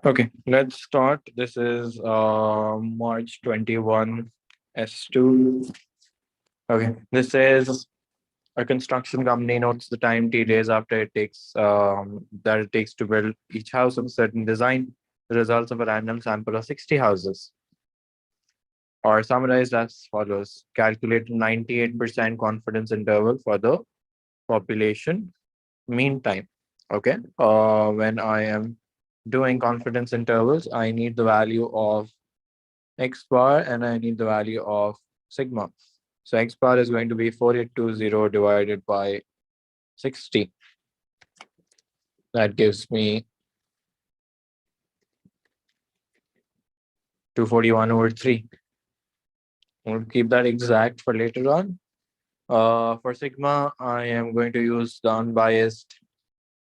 Okay, let's start. This is March 21 S2. Okay, this is a construction company notes the time T days after it takes to build each house of a certain design. The results of a random sample of 60 houses are summarized as follows. Calculate 98% confidence interval for the population mean time. Okay. When I am doing confidence intervals, I need the value of x bar and I need the value of sigma. So x bar is going to be 4820 divided by 60. That gives me 241 over 3. We'll keep that exact for later on. For sigma, I am going to use the unbiased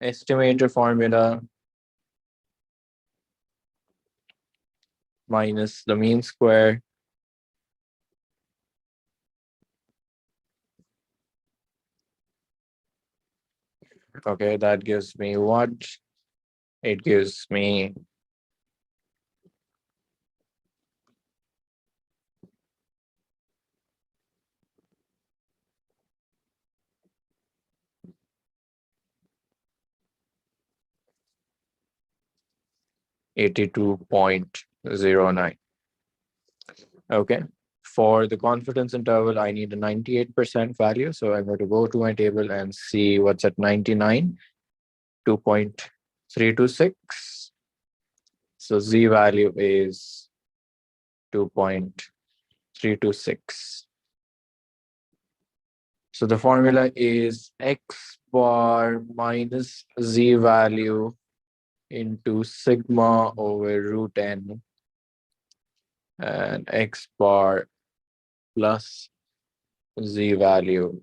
estimator formula minus the mean square. Okay, that gives me what? It gives me 82.09. Okay. For the confidence interval, I need a 98% value. So I'm going to go to my table and see what's at 99, 2.326. So Z value is 2.326. So the formula is X bar minus Z value into sigma over root n and X bar plus Z value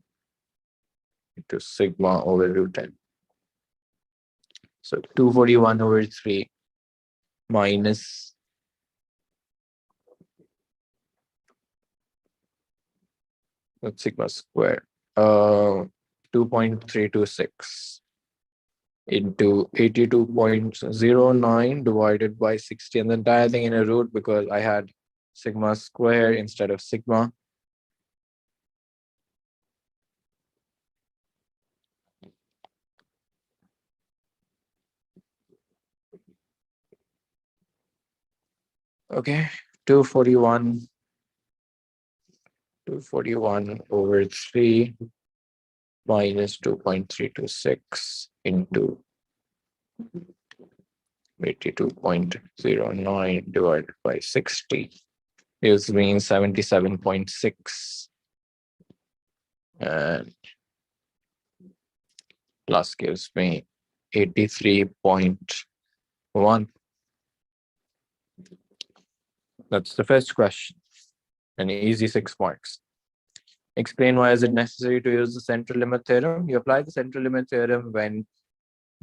into sigma over root n. So 241 over 3 minus sigma square, 2.326 into 82.09 divided by 60, and the entire thing in a root because I had sigma square instead of sigma. Okay, 241 over 3 minus 2.326 into 82.09 divided by 60 gives me 77.6 and plus gives me 83.1. That's the first question. An easy 6 marks. Explain why is it necessary to use the central limit theorem. You apply the central limit theorem when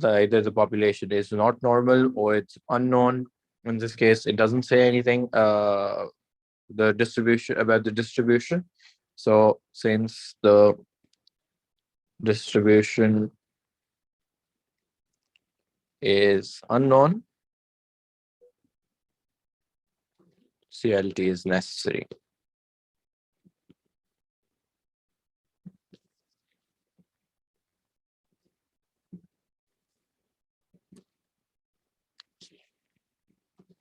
either the population is not normal or it's unknown. In this case, it doesn't say anything the distribution. So since the distribution is unknown, CLT is necessary.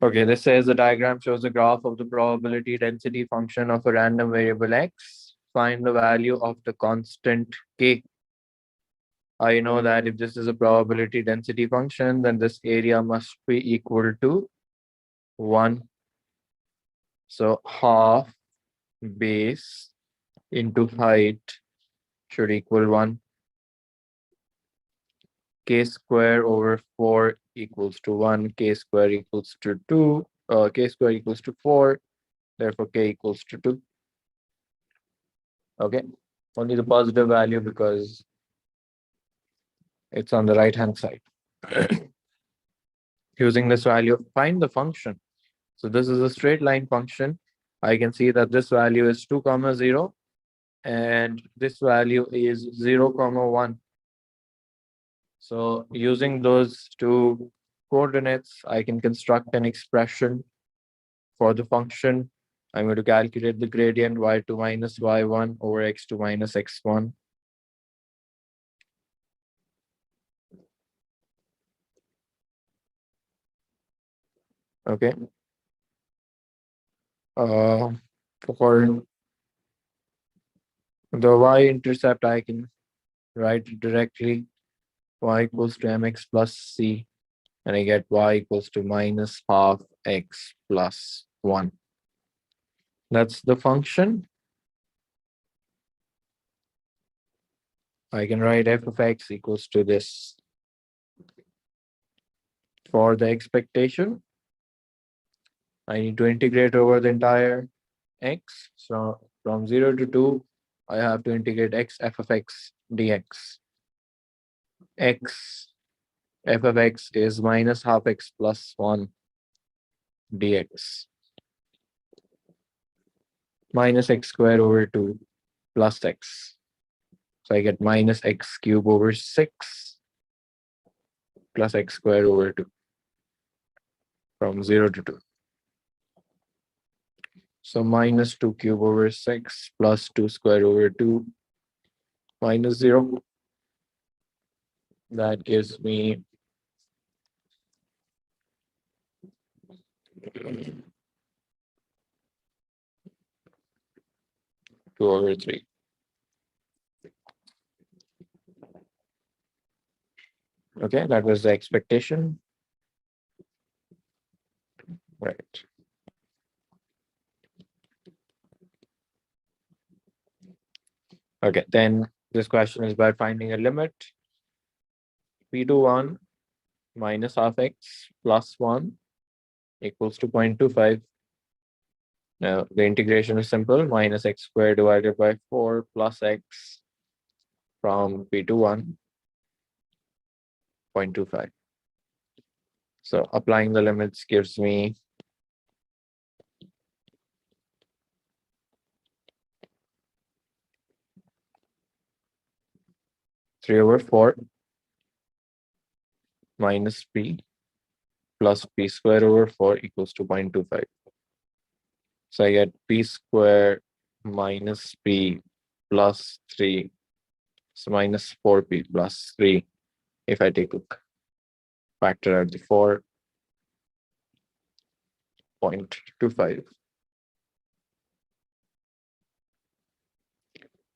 Okay, this says the diagram shows a graph of the probability density function of a random variable x. Find the value of the constant k. I know that if this is a probability density function, then this area must be equal to 1. So half base into height should equal 1. k square over 4 equals to 1, k square equals to 2, k square equals to 4, therefore k equals to 2. Okay, only the positive value because it's on the right hand side. Using this value, find the function. So this is a straight line function. I can see that this value is 2 comma 0 and this value is 0 comma 1. So using those two coordinates, I can construct an expression for the function. I'm going to calculate the gradient y2 minus y1 over x2 minus x1. Okay. For the y-intercept, I can write it directly. Y equals to mx plus c, and I get y equals to minus half x plus 1. That's the function. I can write f of x equals to this. For the expectation, I need to integrate over the entire x. So from 0 to 2, I have to integrate x f of x dx. X f of x is minus half x plus 1 dx. Minus x squared over 2 plus x. So I get minus x cubed over 6 plus x squared over 2 from 0 to 2. So minus 2 cubed over 6 plus 2 squared over 2 minus 0. That gives me 2 over 3. Okay, that was the expectation. Right. Okay, then this question is by finding a limit. P to 1 minus half x plus 1 equals to 0.25. Now the integration is simple, minus x squared divided by 4 plus x from P to 1, 0.25. So applying the limits gives me 3 over 4 minus p plus p square over 4 equals to 0.25. So I get p square minus p plus 3. So minus 4p plus 3 if I take a factor out the 4.25.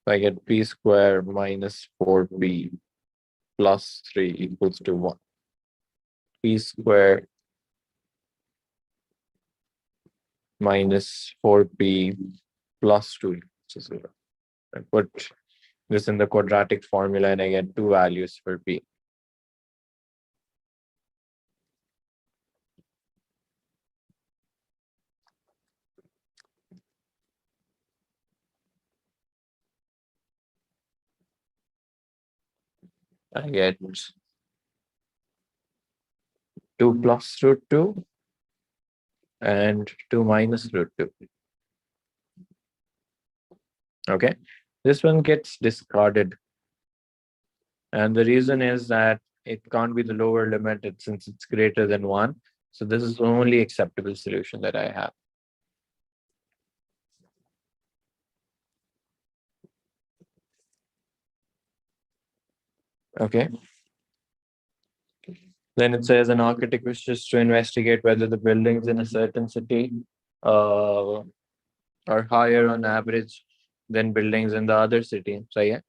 So I get p square minus 4p plus 3 equals to 1. P square minus 4p plus 2 equals to 0. I put this in the quadratic formula and I get two values for p. I get 2 plus root 2 and 2 minus root 2. Okay, this one gets discarded. And the reason is that it can't be the lower limit since it's greater than 1. So this is the only acceptable solution that I have. Okay. Then it says an architect wishes to investigate whether the buildings in a certain city are higher on average than buildings in the other city. So yeah,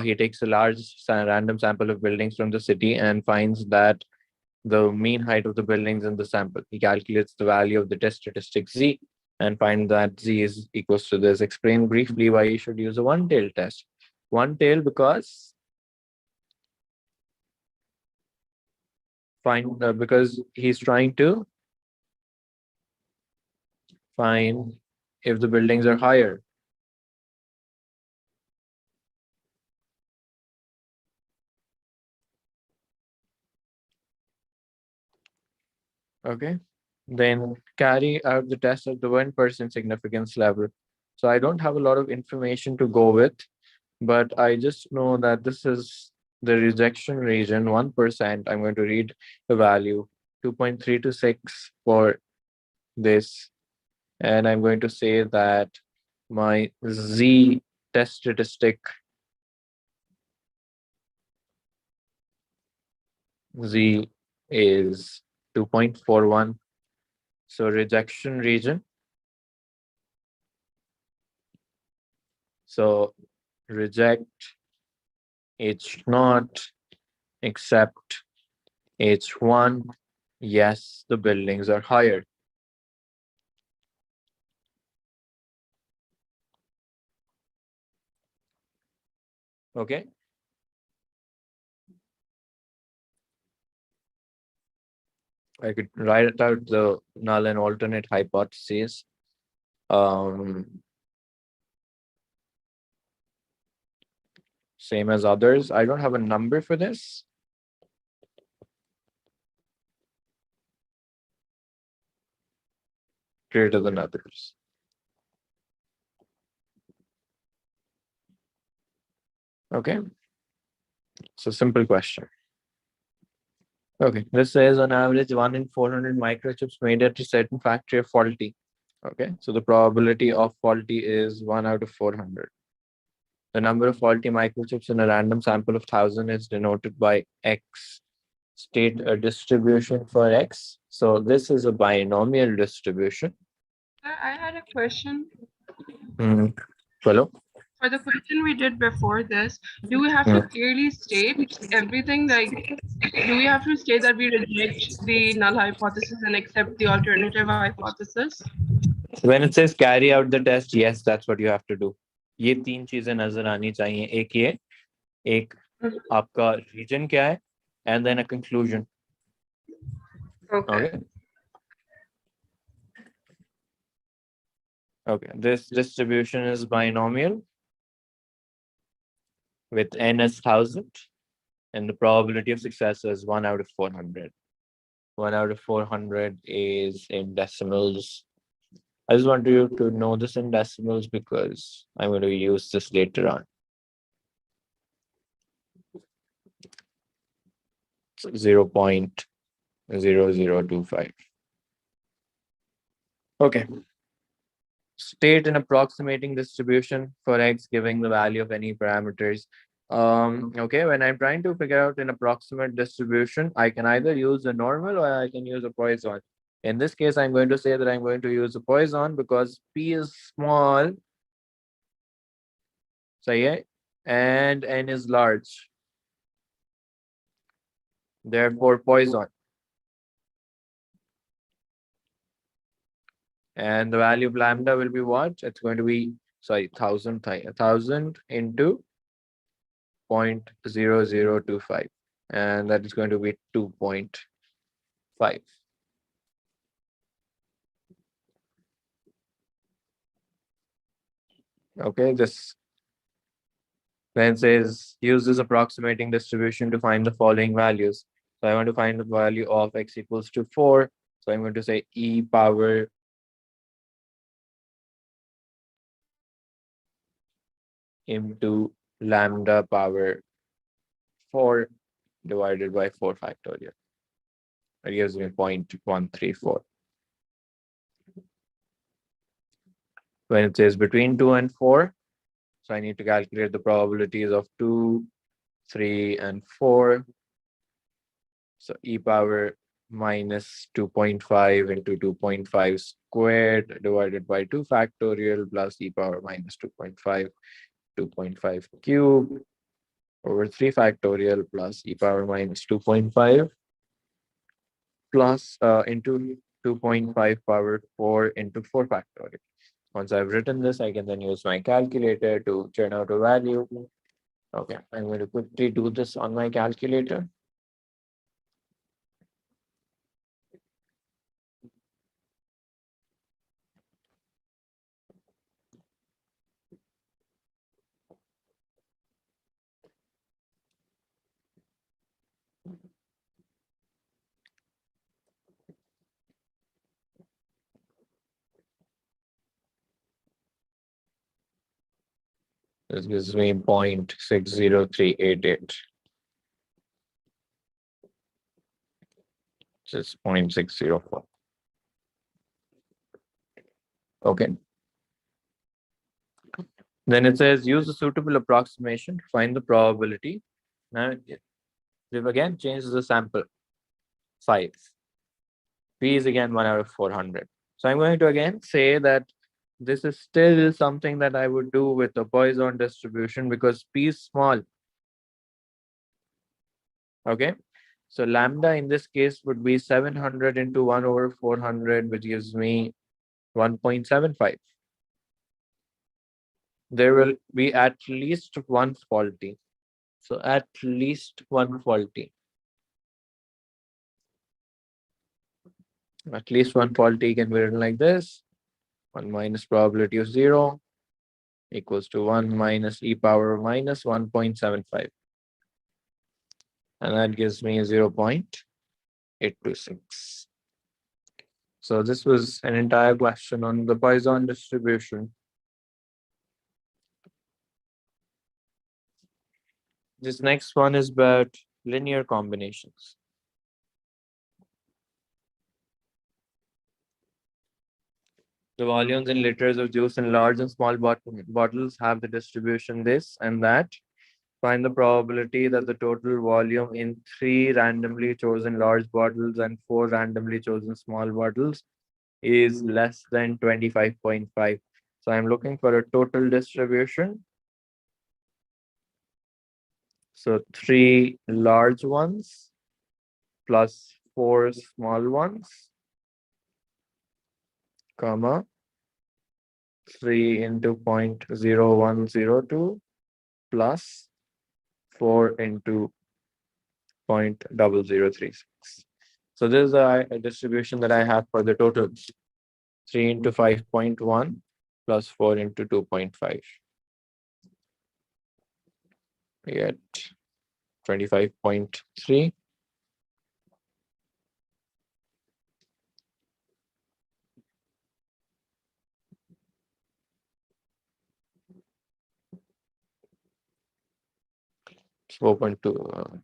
he takes a large random sample of buildings from the city and finds that the mean height of the buildings in the sample. He calculates the value of the test statistic z and find that z is equals to this. Explain briefly why you should use a one-tailed test. One tail because find because he's trying to find if the buildings are higher. Okay. Then carry out the test at the 1% significance level. So I don't have a lot of information to go with, but I just know that this is the rejection region, 1%. I'm going to read the value 2.326 for this. And I'm going to say that my Z test statistic Z is 2.41. So rejection region. So reject H not, accept H1. Yes, the buildings are higher. Okay. I could write out the null and alternate hypotheses. Same as others. I don't have a number for this. Greater than others. Okay. So simple question. Okay. This says on average 1 in 400 microchips made at a certain factory are faulty. Okay. So the probability of faulty is 1 out of 400. The number of faulty microchips in a random sample of 1,000 is denoted by X. State a distribution for X. So this is a binomial distribution. I had a question. Hello? For the question we did before this, do we have to clearly state everything? Like, do we have to state that we reject the null hypothesis and accept the alternative hypothesis? When it says carry out the test, yes, that's what you have to do. ये तीन चीजें नजर आनी चाहिए. एक ये, एक आपका region क्या है, and then a conclusion. Okay. Okay. This distribution is binomial with n as 1,000, and the probability of success is 1 out of 400. 1 out of 400 is in decimals. I just want you to know this in decimals because I'm going to use this later on. 0.0025. Okay. State an approximating distribution for X giving the value of any parameters. Okay, when I'm trying to figure out an approximate distribution, I can either use a normal or I can use a Poisson. In this case, I'm going to say that I'm going to use a Poisson because P is small, say, and N is large. Therefore, Poisson. And the value of lambda will be what? It's going to be, sorry, 1,000 into 0.0025. And that is going to be 2.5. Okay, this then says use this approximating distribution to find the following values. So I want to find the value of X equals to 4. So I'm going to say e power into lambda power 4 divided by 4 factorial. That gives me 0.134. When it says between 2 and 4, so I need to calculate the probabilities of 2, 3, and 4. So e power minus 2.5 into 2.5 squared divided by 2 factorial plus e power minus 2.5, 2.5 cube over 3 factorial plus e power minus 2.5 plus into 2.5 power 4 into 4 factorial. Once I've written this, I can then use my calculator to churn out a value. Okay, I'm going to quickly do this on my calculator. This gives me 0.60388. Just 0.604. Okay. Then it says use a suitable approximation to find the probability. Now we've again changed the sample size. P is again 1 out of 400. So I'm going to again say that this is still something that I would do with the Poisson distribution because P is small. Okay. So lambda in this case would be 700 into 1 over 400, which gives me 1.75. There will be at least one faulty. So at least one faulty. At least one faulty can be written like this. 1 minus probability of 0 equals to 1 minus e power minus 1.75. And that gives me 0.826. So this was an entire question on the Poisson distribution. This next one is about linear combinations. The volumes in liters of juice in large and small bottles have the distribution this and that. Find the probability that the total volume in 3 randomly chosen large bottles and 4 randomly chosen small bottles is less than 25.5. So I'm looking for a total distribution. So 3 large ones plus 4 small ones, comma, 3 into 0.0102 plus 4 into 0.0036. So this is a distribution that I have for the total. 3 into 5.1 plus 4 into 2.5. We get 25.3. It's 4.2.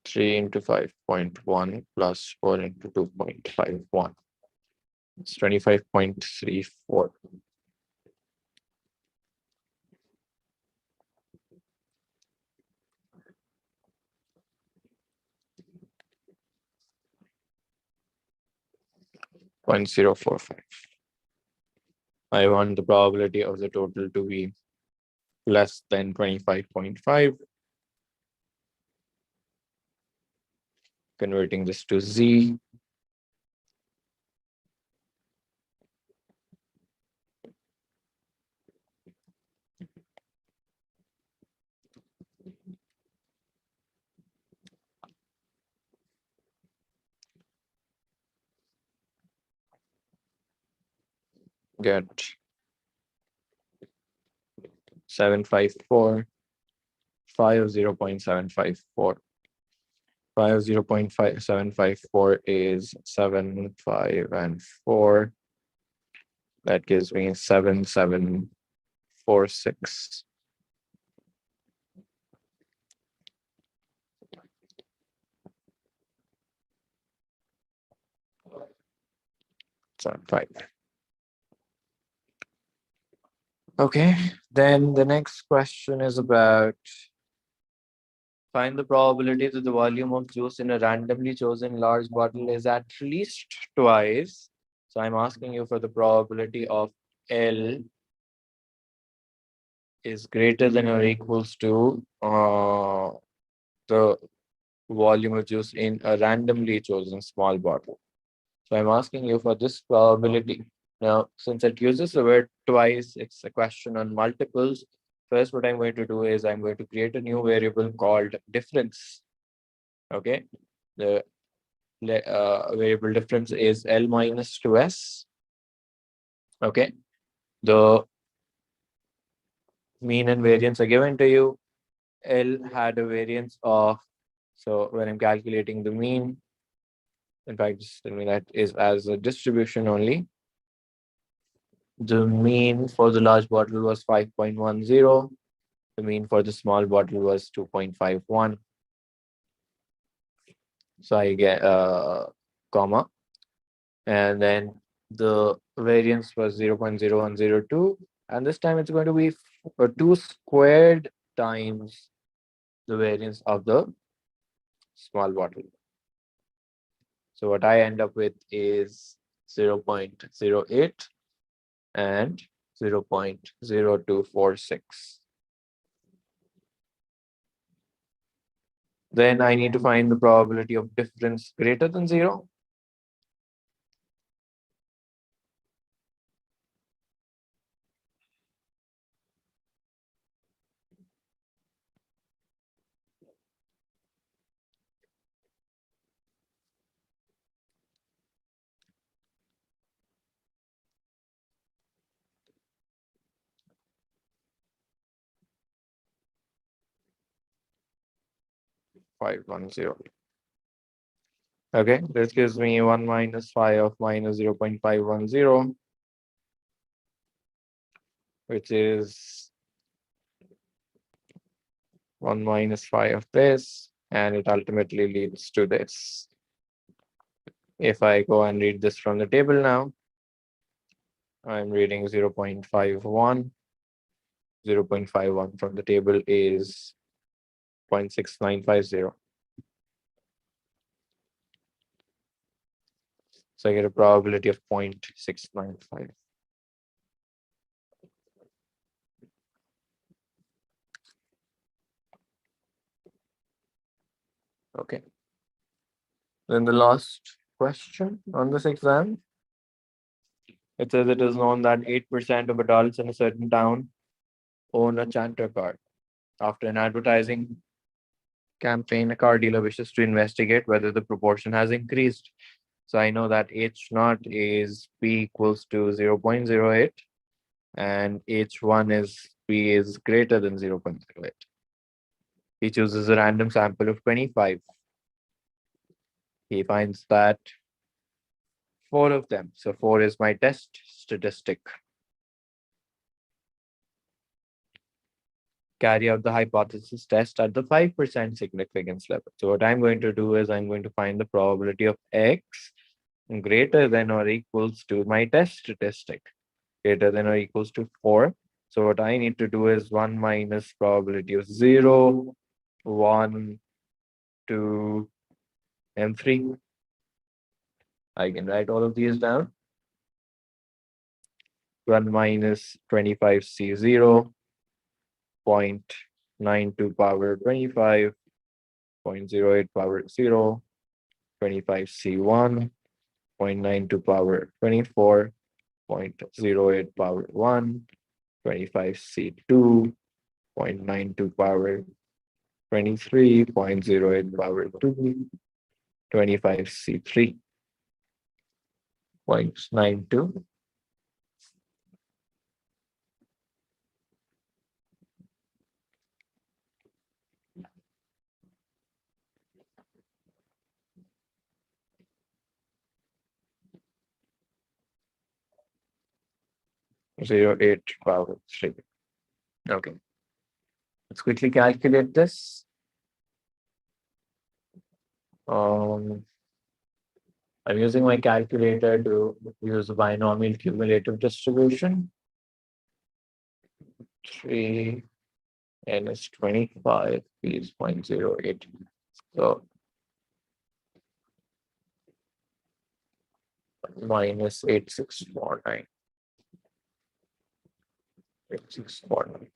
3 into 5.1 plus 4 into 2.51. It's 25.34. .045. I want the probability of the total to be less than 25.5. Converting this to Z. Get 754, 0.754. 0.5754 is 7, 5, and 4. That gives me 7746. So 5. Okay, then the next question is about find the probability that the volume of juice in a randomly chosen large bottle is at least twice. So I'm asking you for the probability of L is greater than or equals to the volume of juice in a randomly chosen small bottle. So I'm asking you for this probability. Now, since it uses the word twice, it's a question on multiples. First, what I'm going to do is I'm going to create a new variable called difference. Okay. The variable difference is L minus 2S. Okay. The mean and variance are given to you. L had a variance of, so when I'm calculating the mean, in fact, just tell me that is as a distribution only. The mean for the large bottle was 5.10. The mean for the small bottle was 2.51. So I get comma, and then the variance was 0.0102, and this time it's going to be 2 squared times the variance of the small bottle. So what I end up with is 0.08 and 0.0246. Then I need to find the probability of difference greater than 0. 510. Okay, this gives me 1 minus 5 of minus 0.510, which is 1 minus 5 of this, and it ultimately leads to this. If I go and read this from the table now, I'm reading 0.51. 0.51 from the table is 0.6950. So I get a probability of 0.695. Okay. Then the last question on this exam. It says it is known that 8% of adults in a certain town own a chanter car. After an advertising campaign, a car dealer wishes to investigate whether the proportion has increased. So I know that H naught is P equals to 0.08 and H1 is P is greater than 0.08. He chooses a random sample of 25. He finds that 4 of them, so 4 is my test statistic, carry out the hypothesis test at the 5% significance level. So what I'm going to do is I'm going to find the probability of X greater than or equals to my test statistic, greater than or equals to 4. So what I need to do is 1 minus probability of 0, 1, 2, and 3. I can write all of these down. 1 minus 25C0, 0.92 power 25, 0.08 power 0, 25C1, 0.92 power 24, 0.08 power 1, 25C2, 0.92 power 23, 0.08 power 2, 25C3, 0.92, 0.08 power 3. Okay, let's quickly calculate this. I'm using my calculator to use the binomial cumulative distribution. 3 n is 25, p is 0.08. So minus 8649. 8649.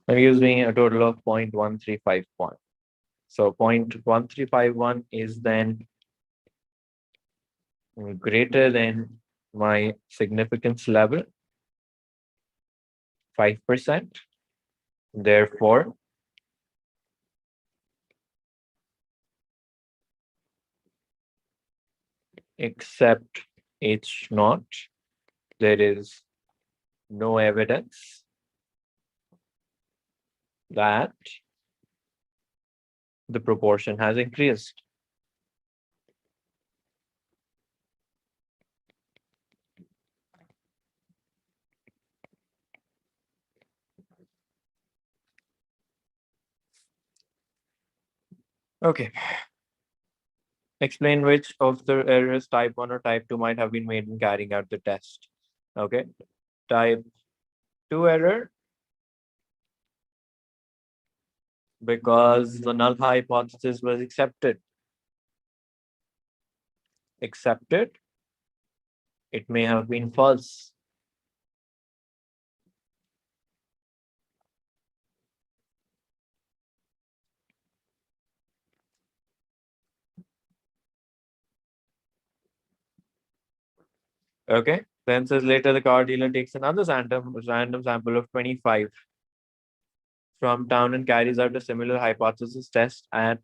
I'm using a total of 0.1351. So 0.1351 is then greater than my significance level, 5%. Therefore, except H naught, there is no evidence that the proportion has increased. Okay. Explain which of the errors type 1 or type 2 might have been made in carrying out the test. Okay. Type 2 error, because the null hypothesis was accepted. Accepted, it may have been false. Okay. Then says later the car dealer takes another random sample of 25 from town and carries out a similar hypothesis test at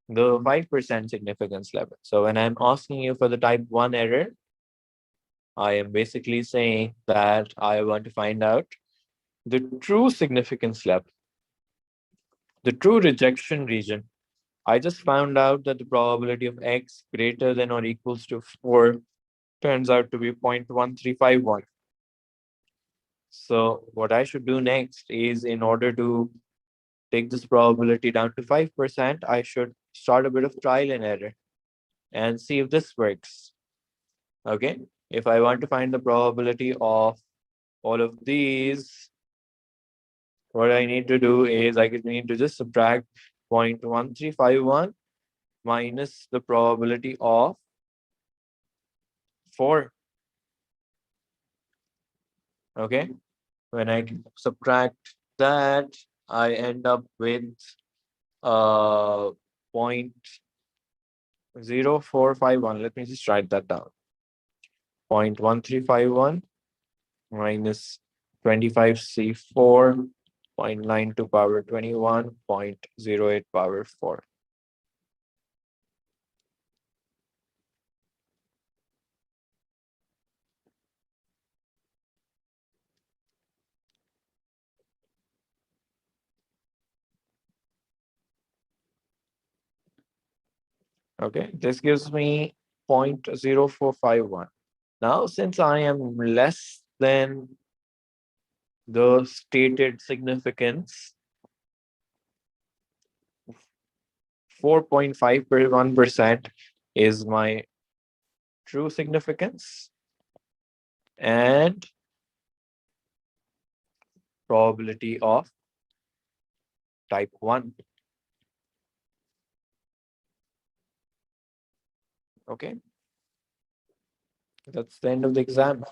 the 5% significance level. So when I'm asking you for the type 1 error, I am basically saying that I want to find out the true significance level, the true rejection region. I just found out that the probability of x greater than or equals to 4 turns out to be 0.1351. So what I should do next is, in order to take this probability down to 5%, I should start a bit of trial and error and see if this works. Okay. If I want to find the probability of all of these, what I need to do is I need to just subtract 0.1351 minus the probability of 4. Okay. When I subtract that, I end up with 0.0451. Let me just write that down. 0.1351 minus 25C4, 0.92 power 21, 0.08 power 4. Okay, this gives me 0.0451. Now, since I am less than the stated significance, 4.5% is my true significance, and probability of type 1. Okay, that's the end of the exam.